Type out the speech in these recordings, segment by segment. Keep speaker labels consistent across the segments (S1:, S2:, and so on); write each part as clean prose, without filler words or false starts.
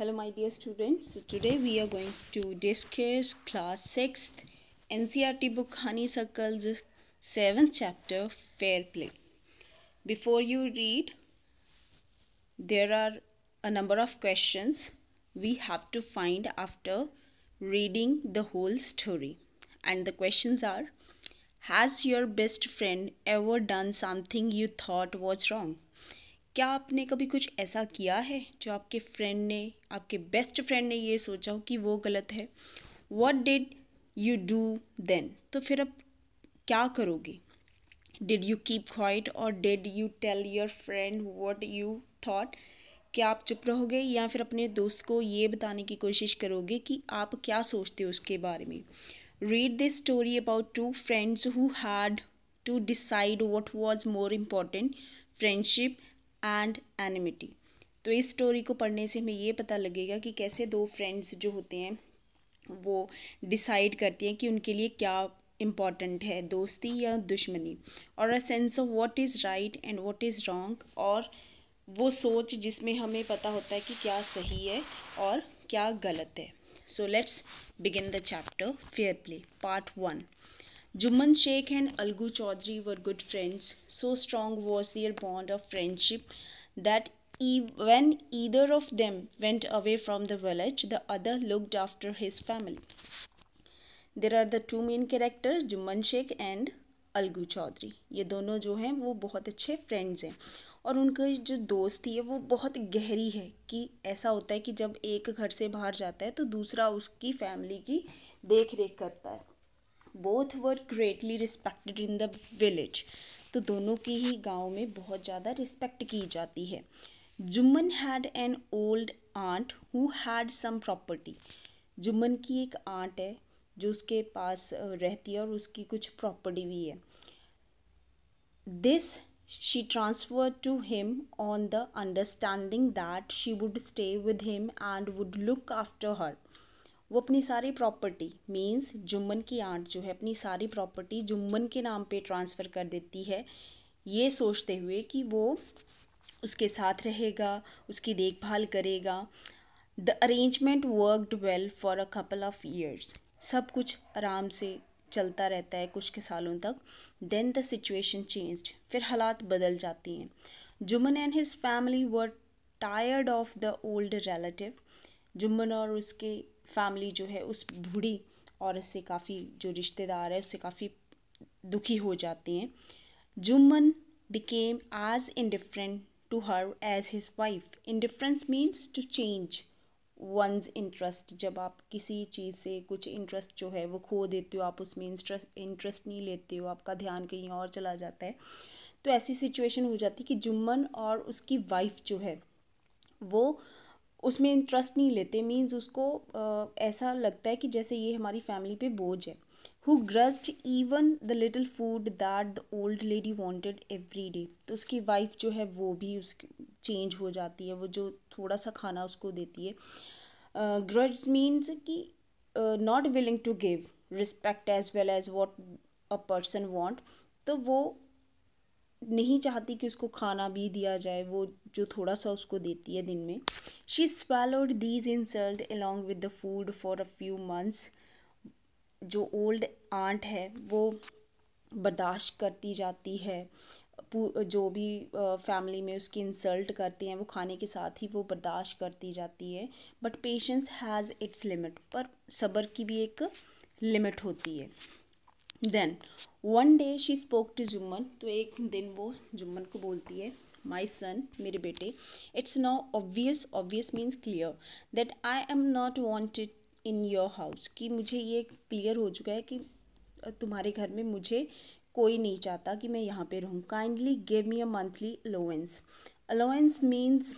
S1: Hello, my dear students. So today we are going to discuss class 6th NCERT book Honeysuckle's 7th chapter, Fair Play. Before you read, there are a number of questions we have to find after reading the whole story. And the questions are: Has your best friend ever done something you thought was wrong? क्या आपने कभी कुछ ऐसा किया है जो आपके best friend ने ये सोचा हो कि वो गलत है? What did you do then? तो फिर अब क्या करोगे? डिड यू कीप क्वाइट और did you tell your friend what you thought? क्या आप चुप रहोगे या फिर अपने दोस्त को ये बताने की कोशिश करोगे कि आप क्या सोचते हो उसके बारे में? Read this story about two friends who had to decide what was more important, friendship and enmity. तो इस स्टोरी को पढ़ने से हमें ये पता लगेगा कि कैसे दो फ्रेंड्स जो होते हैं वो डिसाइड करती हैं कि उनके लिए क्या इम्पॉर्टेंट है, दोस्ती या दुश्मनी, और a sense of what is right and what is wrong, और वो सोच जिसमें हमें पता होता है कि क्या सही है और क्या गलत है। So let's begin the chapter fair play part 1। Juman Sheikh and Algu Chaudhary were good friends. So strong was their bond of friendship that when either of them went away from the village, the other looked after his family. There are the two main characters, Juman Sheikh and Algu Chaudhary. ये दोनों जो हैं वो बहुत अच्छे friends हैं और उनकी जो दोस्ती है वो बहुत गहरी है कि ऐसा होता है कि जब एक घर से बाहर जाता है तो दूसरा उसकी फैमिली की देख रेख करता है। Both were greatly respected in the village. तो दोनों की ही गांव में बहुत ज़्यादा रिस्पेक्ट की जाती है। Jumman had an old aunt who had sum property. Jumman की एक आंट है जो उसके पास रहती है और उसकी कुछ प्रॉपर्टी भी है। This she transferred to him on the understanding that she would stay with him and would look after her. वो अपनी सारी प्रॉपर्टी मीन्स जुम्मन की आंट जो है अपनी सारी प्रॉपर्टी जुम्मन के नाम पे ट्रांसफ़र कर देती है, ये सोचते हुए कि वो उसके साथ रहेगा, उसकी देखभाल करेगा। The arrangement worked well for a couple of years. सब कुछ आराम से चलता रहता है कुछ के सालों तक। Then the situation changed. फिर हालात बदल जाती हैं। Jumman and his family were tired of the old relative. Jumman और उसके फैमिली जो है उस बूढ़ी औरत से काफ़ी, जो रिश्तेदार है उससे काफ़ी दुखी हो जाती हैं। Jumman became as indifferent to her as his wife. Indifference means to change one's interest. जब आप किसी चीज़ से कुछ इंटरेस्ट जो है वो खो देते हो, आप उसमें इंटरेस्ट नहीं लेते हो, आपका ध्यान कहीं और चला जाता है, तो ऐसी सिचुएशन हो जाती है कि जुम्मन और उसकी वाइफ जो है वो उसमें इंटरेस्ट नहीं लेते। मीन्स उसको ऐसा लगता है कि जैसे ये हमारी फैमिली पे बोझ है। Who grudged even the little food that the old lady wanted every day. तो उसकी वाइफ जो है वो भी उसकी चेंज हो जाती है, वो जो थोड़ा सा खाना उसको देती है। ग्रज मीन्स कि not willing to give respect as well as what a person want. तो वो नहीं चाहती कि उसको खाना भी दिया जाए, वो जो थोड़ा सा उसको देती है दिन में। She swallowed these insults along with the food for a few months। जो ओल्ड आंट है वो बर्दाश्त करती जाती है, जो भी फैमिली में उसकी इंसल्ट करते हैं वो खाने के साथ ही वो बर्दाश्त करती जाती है। But patience has its limit. पर सब्र की भी एक लिमिट होती है। Then one day she spoke to Jumman. तो एक दिन वो जुम्मन को बोलती है, माई सन, मेरे बेटे, it's now obvious, obvious means clear, that I am not wanted in your house. कि मुझे ये क्लियर हो चुका है कि तुम्हारे घर में मुझे कोई नहीं चाहता कि मैं यहाँ पे रहूँ। Kindly give me a monthly allowance. Allowance means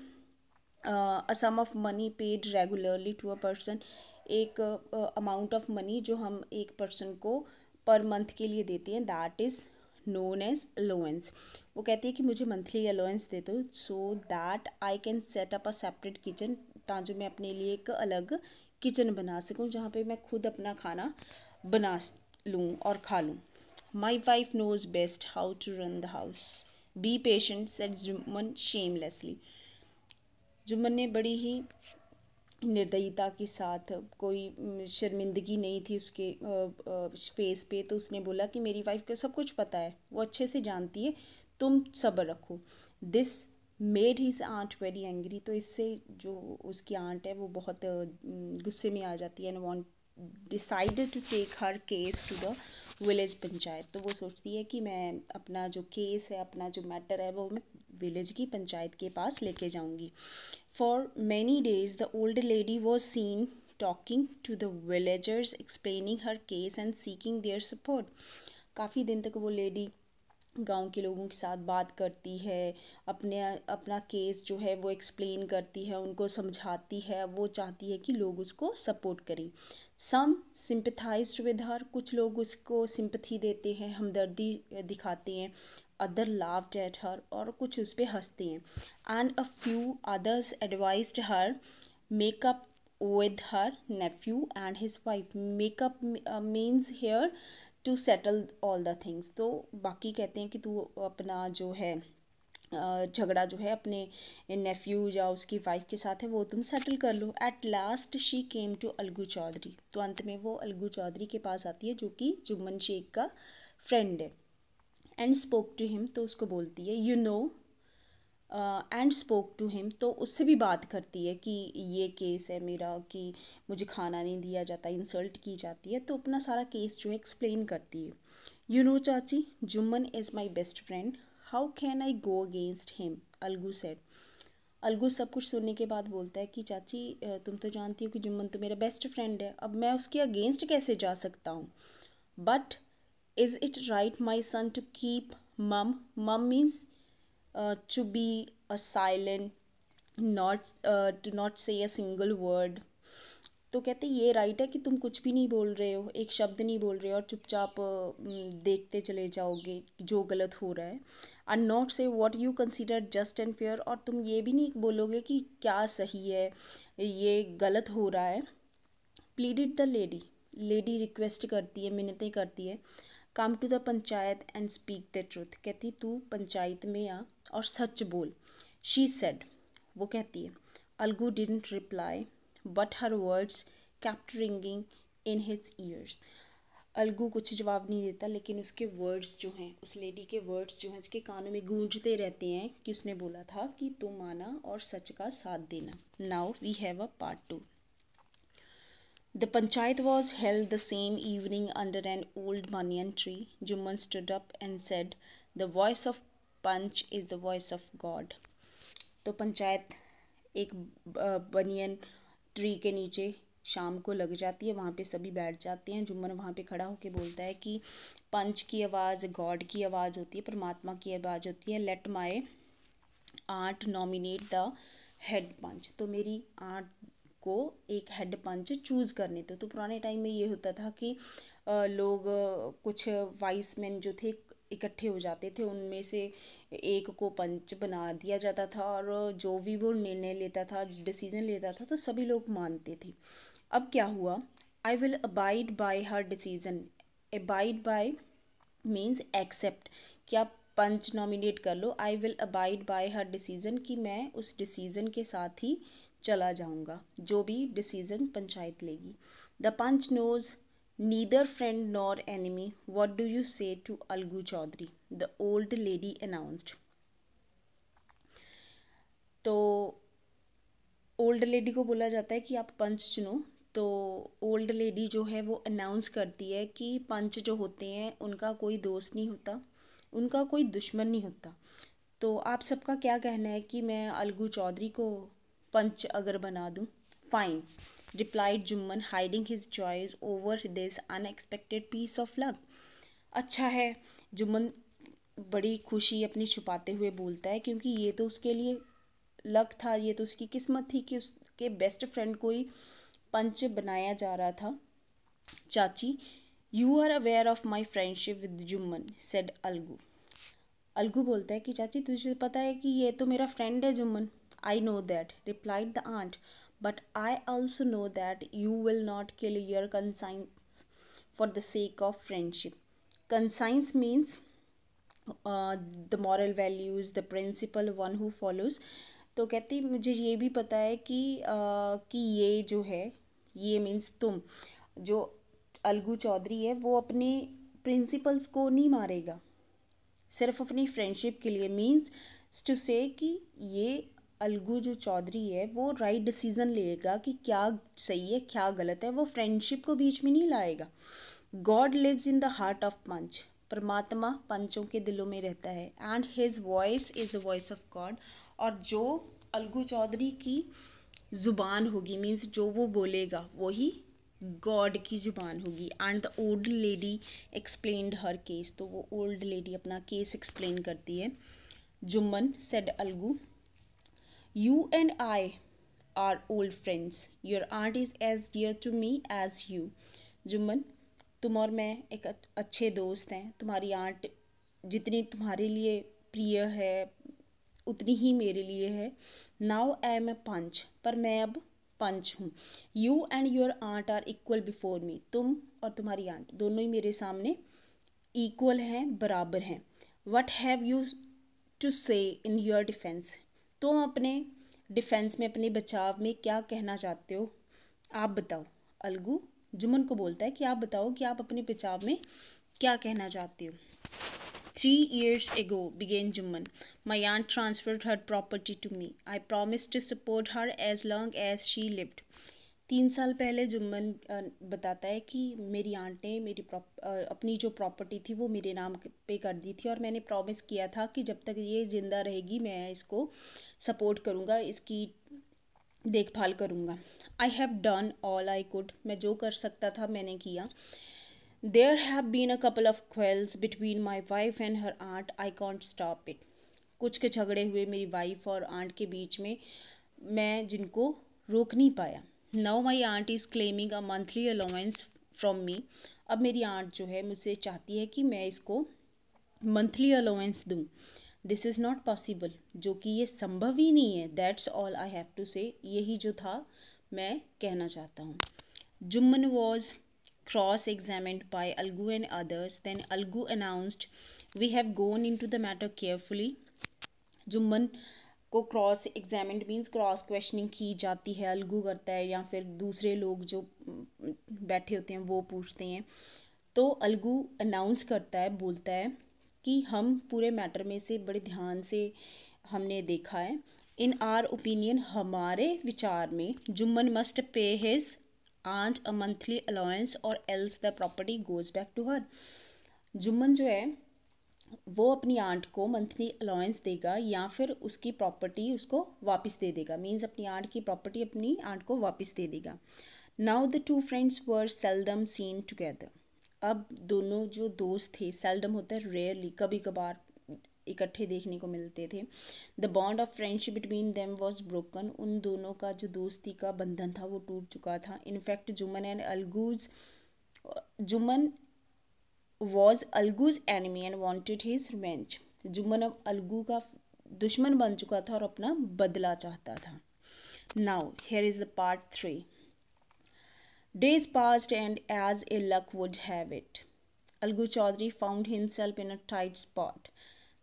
S1: a sum of money paid regularly to a person. एक अमाउंट ऑफ मनी जो हम एक पर्सन को पर मंथ के लिए देते हैं, that is known as allowance. वो कहती है कि मुझे मंथली अलाउंस दे दो so that I can set up a separate kitchen, ताकि मैं अपने लिए एक अलग किचन बना सकूं जहाँ पे मैं खुद अपना खाना बना लूँ और खा लूँ। My wife knows best how to run the house. Be patient, said Jumman shamelessly. Jumman ने बड़ी ही निर्दयता के साथ, कोई शर्मिंदगी नहीं थी उसके फेस पे, तो उसने बोला कि मेरी वाइफ को सब कुछ पता है, वो अच्छे से जानती है, तुम सब्र रखो। This made his aunt very angry, तो इससे जो उसकी आंट है वो बहुत गुस्से में आ जाती है, and want decided to take her case to the village panchayat. तो वो सोचती है कि मैं अपना जो केस है, अपना जो मैटर है, वो मैं विलेज की पंचायत के पास लेके जाऊंगी। For many days, the old lady was seen talking to the villagers, explaining her case and seeking their support. काफ़ी दिन तक वो लेडी गांव के लोगों के साथ बात करती है, अपने अपना केस जो है वो एक्सप्लेन करती है, उनको समझाती है, वो चाहती है कि लोग उसको सपोर्ट करें। सम सिंपथाइज्ड विद हर, कुछ लोग उसको सिंपथी देते हैं, हमदर्दी दिखाते हैं। अदर लाफ्ड एट हर, और कुछ उस पर हंसते हैं। And a few others advised her makeup with her nephew and his wife. Makeup means here to settle all the things. तो बाकी कहते हैं कि तू अपना जो है झगड़ा जो है अपने नेफ्यू या उसकी वाइफ के साथ है वो तुम सेटल कर लो। At last she came to Alagu Chaudhary, तो अंत में वो अलगू चौधरी के पास आती है जो कि जुम्मन शेख का फ्रेंड है। एंड स्पोक टू हिम, तो उसको बोलती है you know, and spoke to him, तो उससे भी बात करती है कि ये केस है मेरा, कि मुझे खाना नहीं दिया जाता, इंसल्ट की जाती है, तो अपना सारा केस जो है एक्सप्लेन करती है। यू नो चाची, Jumman is my best friend, how can I go against him, Algu said. Algu सब कुछ सुनने के बाद बोलता है कि चाची तुम तो जानती हो कि जुम्मन तो मेरा बेस्ट फ्रेंड है, अब मैं उसके अगेंस्ट कैसे जा सकता हूँ। But is it right my son to keep mum, mum means to be a silent, not to not say a single word। तो कहते ये राइट है कि तुम कुछ भी नहीं बोल रहे हो, एक शब्द नहीं बोल रहे हो, और चुपचाप देखते चले जाओगे जो गलत हो रहा है। एंड नॉट से what you consider just and fair, और तुम ये भी नहीं बोलोगे कि क्या सही है, ये गलत हो रहा है। Pleaded the lady, lady request करती है, मिन्नतें करती है। Come to the panchayat and speak the truth, कहती तू पंचायत में आ और सच बोल। शी सेड, वो कहती है। Algu didn't reply but her words kept ringing in his years. Algu कुछ जवाब नहीं देता, लेकिन उसके वर्ड्स जो हैं, उस लेडी के वर्ड्स जो हैं उसके कानों में गूंजते रहते हैं कि उसने बोला था कि तुम आना और सच का साथ देना। Now we have a part 2। The panchayat was held the same evening under an old banyan tree. Jumman stood up and said, "The voice of Panch is the voice of God." तो पंचायत एक banyan tree के नीचे शाम को लग जाती है, वहाँ पे सभी बैठ जाते हैं। जुम्मन वहाँ पे खड़ा होके बोलता है कि पंच की आवाज़ गॉड की आवाज़ होती है, परमात्मा की आवाज़ होती है। Let my aunt nominate the head panch, तो मेरी आंट को एक हेड पंच चूज़ करने थे। तो पुराने टाइम में ये होता था कि लोग कुछ वाइस मैन जो थे इकट्ठे हो जाते थे, उनमें से एक को पंच बना दिया जाता था, और जो भी वो निर्णय लेता था, डिसीजन लेता था, तो सभी लोग मानते थे। अब क्या हुआ, I will abide by her decision. Abide by means accept, कि आप पंच नॉमिनेट कर लो। I will abide by her decision, कि मैं उस डिसीज़न के साथ ही चला जाऊंगा, जो भी डिसीज़न पंचायत लेगी। The panch knows neither friend nor enemy, what do you say to Alagu Chaudhary, the old lady announced. तो ओल्ड लेडी को बोला जाता है कि आप पंच चुनो। तो ओल्ड लेडी जो है वो अनाउंस करती है कि पंच जो होते हैं उनका कोई दोस्त नहीं होता, उनका कोई दुश्मन नहीं होता। तो आप सबका क्या कहना है कि मैं अलगू चौधरी को पंच अगर बना दूं? Fine, replied Jumman, hiding his joys over this unexpected piece of luck. अच्छा है, जुम्मन बड़ी खुशी अपनी छुपाते हुए बोलता है, क्योंकि ये तो उसके लिए लक था, ये तो उसकी किस्मत थी कि उसके बेस्ट फ्रेंड को ही पंच बनाया जा रहा था। Chachi, you are aware of my friendship with Jumman, said Algu. Algu बोलता है कि चाची तुझे पता है कि ये तो मेरा फ्रेंड है Jumman. I know that, replied the aunt, but I also know that you will not kill your conscience for the sake of friendship. Conscience means the moral values, the principle one who follows, तो कहती मुझे ये भी पता है कि ये जो है, ये मीन्स तुम, जो अलगू चौधरी है वो अपने प्रिंसिपल्स को नहीं मारेगा सिर्फ अपनी फ्रेंडशिप के लिए। मीन्स टू से कि ये अलगू जो चौधरी है वो राइट डिसीजन लेगा कि क्या सही है क्या गलत है, वो फ्रेंडशिप को बीच में नहीं लाएगा। God lives in the heart of panch, परमात्मा पंचों के दिलों में रहता है। And his voice is the voice of God, और जो अलगू चौधरी की ज़ुबान होगी, मीन्स जो वो बोलेगा वही गॉड की ज़ुबान होगी। And the old lady explained her case, तो वो ओल्ड लेडी अपना केस एक्सप्लेन करती है। Jumman said Algu, you and I are old friends, your aunt is as dear to me as you. Jumman, तुम और मैं एक अच्छे दोस्त हैं, तुम्हारी आंट जितनी तुम्हारे लिए प्रिय है उतनी ही मेरे लिए है। नाउ आई एम ए पंच, पर मैं अब पंच हूँ। You and your aunt are equal before me, तुम और तुम्हारी आंट दोनों ही मेरे सामने इक्वल हैं, बराबर हैं। वट हैव यू टू से इन योर डिफेंस, तुम अपने डिफेंस में, अपने बचाव में क्या कहना चाहते हो, आप बताओ। अलगू जुम्मन को बोलता है कि आप बताओ कि आप अपने बचाव में क्या कहना चाहते हो। 3 years ago, began Jumman, my aunt transferred her property to me. I promised to support her as long as she lived. 3 साल पहले जुम्मन बताता है कि मेरी आंट ने अपनी जो प्रॉपर्टी थी वो मेरे नाम पे कर दी थी, और मैंने प्रॉमिस किया था कि जब तक ये ज़िंदा रहेगी मैं इसको सपोर्ट करूँगा, इसकी देखभाल करूँगा। I have done all I could, मैं जो कर सकता था मैंने किया। There have been a couple of quarrels between my wife and her aunt. I can't stop it. कुछ के झगड़े हुए मेरी वाइफ और आंट के बीच में, मैं जिनको रोक नहीं पाया। Now my aunt is claiming a monthly allowance from me. अब मेरी आंट जो है मुझसे चाहती है कि मैं इसको मंथली अलाउंस दूँ। दिस इज़ नॉट पॉसिबल, जो कि ये संभव ही नहीं है। That's all I have to say, यही जो था मैं कहना चाहता हूँ। Jumman was cross-examined by Algu and others. Then Algu announced, "We have gone into the matter carefully." Jumman को cross examined means cross questioning की जाती है, अलगू करता है या फिर दूसरे लोग जो बैठे होते हैं वो पूछते हैं। तो अलगू अनाउंस करता है, बोलता है कि हम पूरे मैटर में से बड़े ध्यान से हमने देखा है। इन आर ओपिनियन, हमारे विचार में, Jumman must pay his aunt a monthly allowance or else the property goes back to her. Jumman जो है वो अपनी आंट को मंथली अलाउंस देगा या फिर उसकी प्रॉपर्टी उसको वापस दे देगा। मीन्स अपनी आंट की प्रॉपर्टी अपनी आंट को वापस दे देगा। Now the two friends were seldom seen together. अब दोनों जो दोस्त थे, सेल्डम होता है रेयरली, कभी कभार इकट्ठे देखने को मिलते थे। The bond of friendship between them was broken, उन दोनों का जो दोस्ती का बंधन था वो टूट चुका था। In fact Jumman and Alagu's, Jumman was Alagu's enemy and wanted his revenge. Jumman अब अलगू का दुश्मन बन चुका था और अपना बदला चाहता था। Now here is the part 3। Days passed and as a luck would have it, Algu Chaudhary found himself in a tight spot.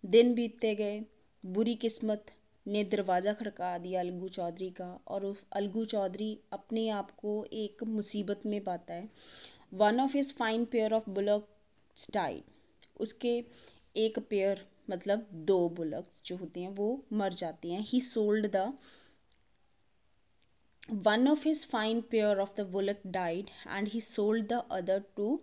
S1: दिन बीतते गए, बुरी किस्मत ने दरवाज़ा खड़का दिया अलगू चौधरी का, और अलगू चौधरी अपने आप को एक मुसीबत में पाता है। One of his fine pair of bullocks died, उसके एक पेयर मतलब 2 बुलक्स जो होते हैं वो मर जाते हैं। He sold the one of his fine pair of the bullock died and he sold the other to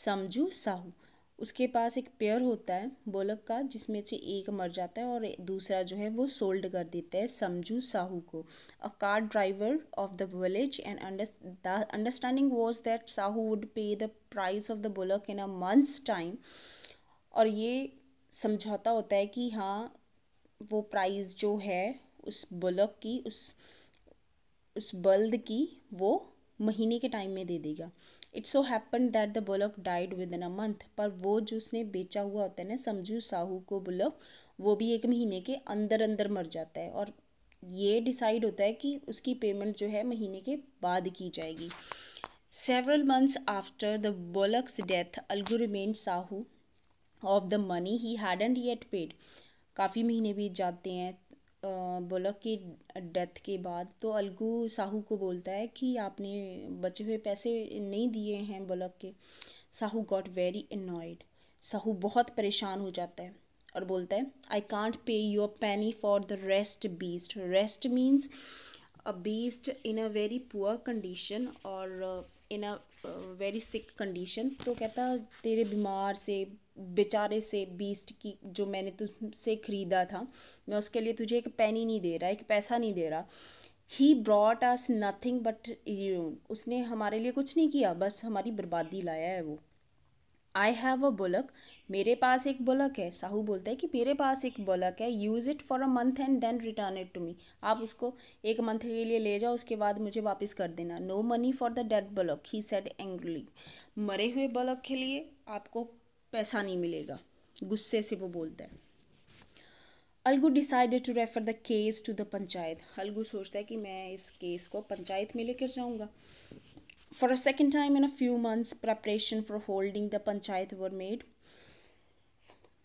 S1: Samjhu Sahu. उसके पास एक पेयर होता है बुलक का जिसमें से एक मर जाता है और दूसरा जो है वो सोल्ड कर देता है समझू साहू को। A car driver of the village and understanding was that Sahu would pay the price of the bullock in a month's time. और ये समझौता होता है कि हाँ वो प्राइस जो है उस बुलक की, उस बल्द की, वो महीने के टाइम में दे देगा। It's so happen that the bullock died with in a month, पर वो जो उसने बेचा हुआ होता है ना समझू साहू को बुलक, वो भी 1 महीने के अंदर अंदर मर जाता है। और ये डिसाइड होता है कि उसकी पेमेंट जो है महीने के बाद की जाएगी। Several months after the bullocks death Algu remained Sahu of the money he hadn't yet paid. काफ़ी महीने बीत जाते हैं, बुलक की डेथ के बाद तो अलगू साहू को बोलता है कि आपने बचे हुए पैसे नहीं दिए हैं बुलक के। Sahu got very annoyed. Sahu बहुत परेशान हो जाता है और बोलता है I can't pay you a Penney for the rest beast. Rest means a beast in a very poor condition और इन अ वेरी सिक कंडीशन। तो कहता तेरे बीमार से बेचारे से बीस्ट की जो मैंने तुझसे ख़रीदा था, मैं उसके लिए तुझे एक पेनी नहीं दे रहा, एक पैसा नहीं दे रहा। He brought us nothing but ruin. उसने हमारे लिए कुछ नहीं किया, बस हमारी बर्बादी लाया है वो। I have a bullock. मेरे पास एक बुलक है। साहू बोलता है कि मेरे पास एक बुलक है। Use it for a month and then return it to me. आप उसको एक मंथ के लिए ले जाओ, उसके बाद मुझे वापस कर देना। No money for the dead bullock, he said angrily. मरे हुए बुलक के लिए आपको पैसा नहीं मिलेगा, गुस्से से वो बोलता है। Algu decided to refer the case to the panchayat. Algu सोचता है कि मैं इस केस को पंचायत में लेकर जाऊंगा। For a second time in a few months, preparation for holding the panchayat were made.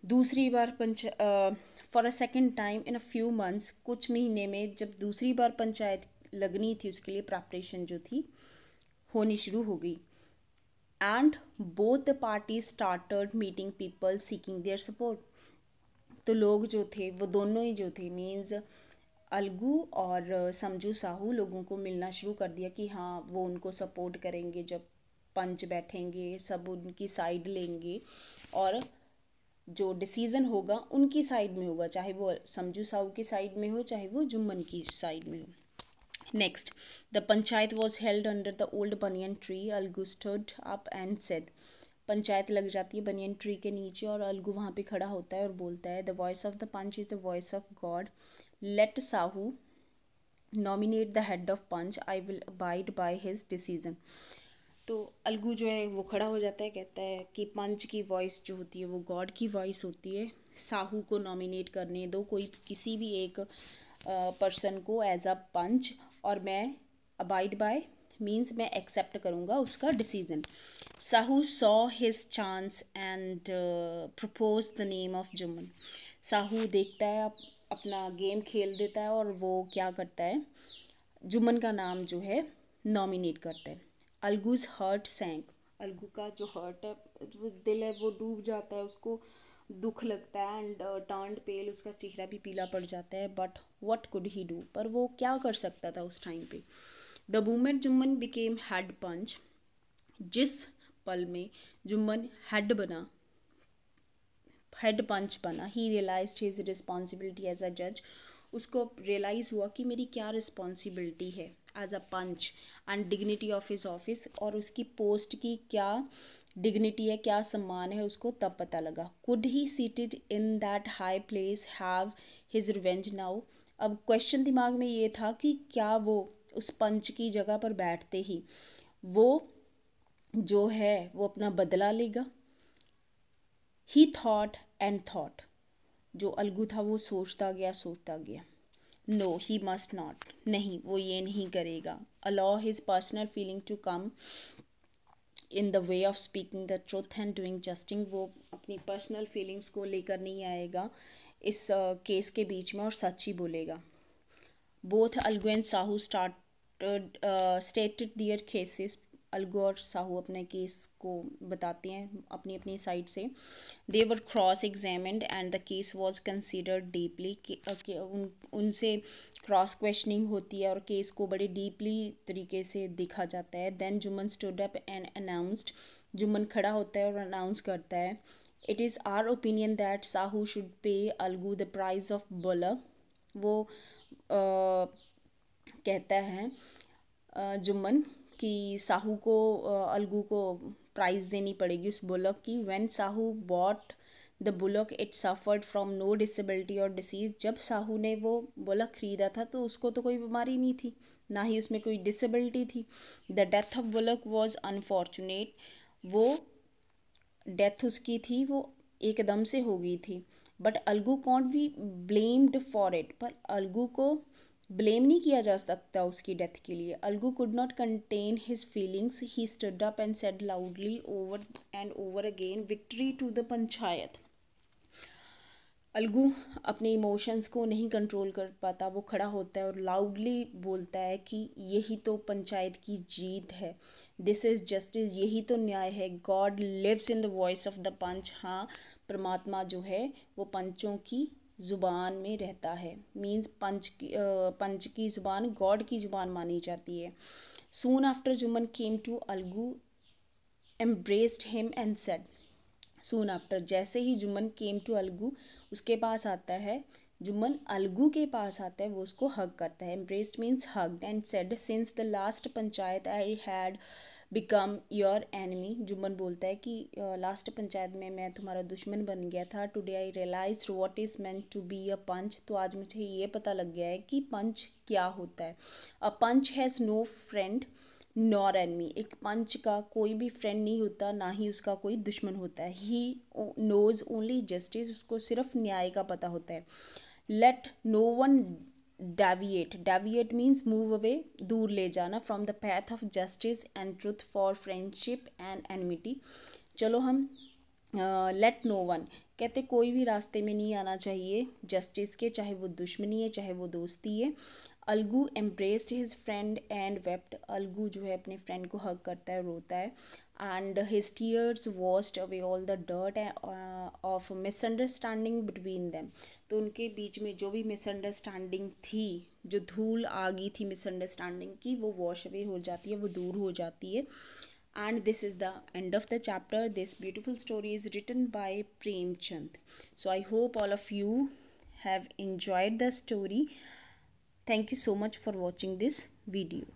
S1: दूसरी बार for a second time in a few months, कुछ महीने में जब दूसरी बार पंचायत लगनी थी, उसके लिए प्रेपरेशन जो थी होनी शुरू हो गई। And both the party started meeting people seeking their support. तो लोग जो थे वो दोनों ही जो थे, मीन्स अलगू और समझू साहू, लोगों को मिलना शुरू कर दिया कि हाँ वो उनको सपोर्ट करेंगे। जब पंच बैठेंगे सब उनकी साइड लेंगे और जो डिसीज़न होगा उनकी साइड में होगा, चाहे वो समझू साहू की साइड में हो चाहे वो जुम्मन की साइड में हो। Next, the panchayat was held under the old banyan tree. Algu stood up and said. Panchayat लग जाती है बनियन ट्री के नीचे और अलगू वहाँ पे खड़ा होता है और बोलता है the voice of the panch is the voice of God. Let Sahu nominate the head of panch, I will abide by his decision. तो अलगू जो है वो खड़ा हो जाता है, कहता है कि पंच की वॉइस जो होती है वो गॉड की वॉइस होती है। साहू को नॉमिनेट करने दो, कोई किसी भी एक पर्सन को एज अ पंच, और मैं अबाइड बाय मीन्स मैं एक्सेप्ट करूँगा उसका decision. Sahu saw his chance and propose the name of Jumman. Sahu देखता है, अपना गेम खेल देता है और वो क्या करता है, जुम्मन का नाम जो है नॉमिनेट करता है। अलगूज हर्ट सैंक। अलगू का जो हर्ट है, जो दिल है, वो डूब जाता है, उसको दुख लगता है एंड टर्न्ड पेल, उसका चेहरा भी पीला पड़ जाता है। But what could he do, पर वो क्या कर सकता था उस टाइम पे। The moment Jumman became head panch, जिस पल में जुम्मन हेड पंच बना, he realise his responsibility as a जज। उसको रियलाइज़ हुआ कि मेरी क्या रिस्पॉन्सिबिलिटी है as a panch and dignity of his office, और उसकी पोस्ट की क्या डिग्निटी है, क्या सम्मान है, उसको तब पता लगा। Could he seated in that high place have his revenge now. अब क्वेश्चन दिमाग में ये था कि क्या वो उस पंच की जगह पर बैठते ही वो जो है वो अपना बदला लेगा। He thought and thought. जो अलगू था वो सोचता गया। No he must not. नहीं, वो ये नहीं करेगा। Allow his personal feeling to come in the way of speaking the truth and doing justice. वो अपनी पर्सनल फीलिंग्स को लेकर नहीं आएगा इस केस के बीच में और सच ही बोलेगा। Both Algu and Sahu stated their cases. Algu और साहू अपने केस को बताते हैं अपनी अपनी साइड से। They were cross examined and the case was considered deeply. उनसे क्रॉस क्वेश्चनिंग होती है और केस को बड़े डीपली तरीके से देखा जाता है। Then Jumman stood up and announced. Jumman खड़ा होता है और अनाउंस करता है, it is our opinion that Sahu should pay Algu the price of bullock. वो कहता है जुम्मन कि साहू को अलगू को प्राइज़ देनी पड़ेगी उस बुलक की। When Sahu bought the bullock it suffered from no disability और डिसीज़। जब साहू ने वो बुलक ख़रीदा था तो उसको तो कोई बीमारी नहीं थी, ना ही उसमें कोई डिसेबिलिटी थी। The death of bullock was unfortunate. वो डेथ उसकी थी वो एकदम से हो गई थी। But Algu can't be blamed for it. पर अलगू को ब्लेम नहीं किया जा सकता उसकी डेथ के लिए। Algu could not contain his feelings. He stood up and said loudly over and over again, victory to the panchayat. Algu अपने इमोशंस को नहीं कंट्रोल कर पाता, वो खड़ा होता है और लाउडली बोलता है कि यही तो पंचायत की जीत है, दिस इज़ जस्टिस, यही तो न्याय है, God lives in the voice of the panch. हाँ, परमात्मा जो है वो पंचों की ज़ुबान में रहता है, मीन्स पंच की ज़ुबान गॉड की ज़ुबान मानी जाती है। Soon after Jumman came to Algu embraced him and said, soon after, जैसे ही जुम्मन केम टू अलगू, उसके पास आता है, जुम्मन अलगू के पास आता है, वो उसको हग करता है, embraced means hugged, and said since the last panchayat I had become your enemy, Jumman बोलता है कि लास्ट पंचायत में मैं तुम्हारा दुश्मन बन गया था, today I realise what is meant to be a panch, तो आज मुझे ये पता लग गया है कि पंच क्या होता है। A panch has no friend nor enemy, एक पंच का कोई भी फ्रेंड नहीं होता, ना ही उसका कोई दुश्मन होता है। ही नोज ओनली जस्टिस, उसको सिर्फ न्याय का पता होता है। Let no one deviate, deviate means move away, दूर ले जाना, from the path of justice and truth for friendship and enmity. चलो हम लेट नो वन कहते कोई भी रास्ते में नहीं आना चाहिए जस्टिस के, चाहे वो दुश्मनी है चाहे वो दोस्ती है। Algu embraced his friend and wept, Algu जो है अपने फ्रेंड को हग करता है, रोता है, and his tears washed away all the dirt of misunderstanding between them, तो उनके बीच में जो भी मिसअंडरस्टैंडिंग थी, जो धूल आ गई थी मिसअंडरस्टैंडिंग की, वो वॉश अवे हो जाती है, वो दूर हो जाती है। And this is the end of the chapter. This beautiful story is written by Prem Chand. So I hope all of you have enjoyed the story. Thank you so much for watching this video.